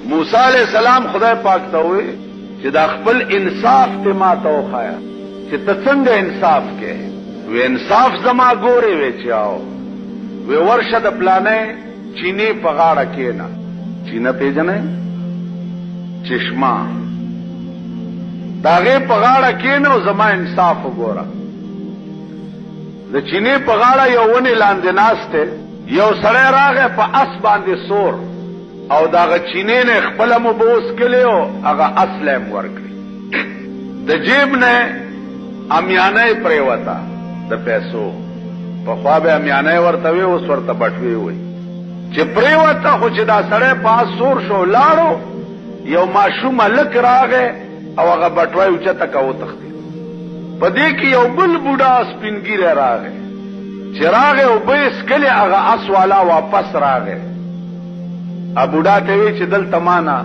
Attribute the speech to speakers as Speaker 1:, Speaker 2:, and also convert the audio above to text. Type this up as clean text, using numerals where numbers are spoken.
Speaker 1: موسی علیہ السلام خدای پاک ته وی چې دا خپل انصاف ته ما ته وخایا چې ته څنګه انصاف کې وی انصاف زما ګوري وی چاو وی ورشه د پلانې چینه په غاړه کې نه چینه پیژنې چشمه داغه په غاړه کې نو زما انصاف وګوره د چینه په غاړه یو ونی لاندې ناشته یو سړی راغی په اس باندې سور او داغه چینه نه خپل مبوس کلیو هغه اسلام ورکړي د جیب نه امیانه پریوتا د پیسو په خوا به امیانه ورته وي اوس ورته بټوي وي چې پریوتا خو چې دا سړی پاس سور شو لاړو یو ماشوم لک راغی او هغه بټوي او چته کو تختی په دې کې یو بل بوډا سپینګیره راغی چې راغی او بیس کلی هغه اس والا واپس راغی ا بوډا ته وی چې دل تمانا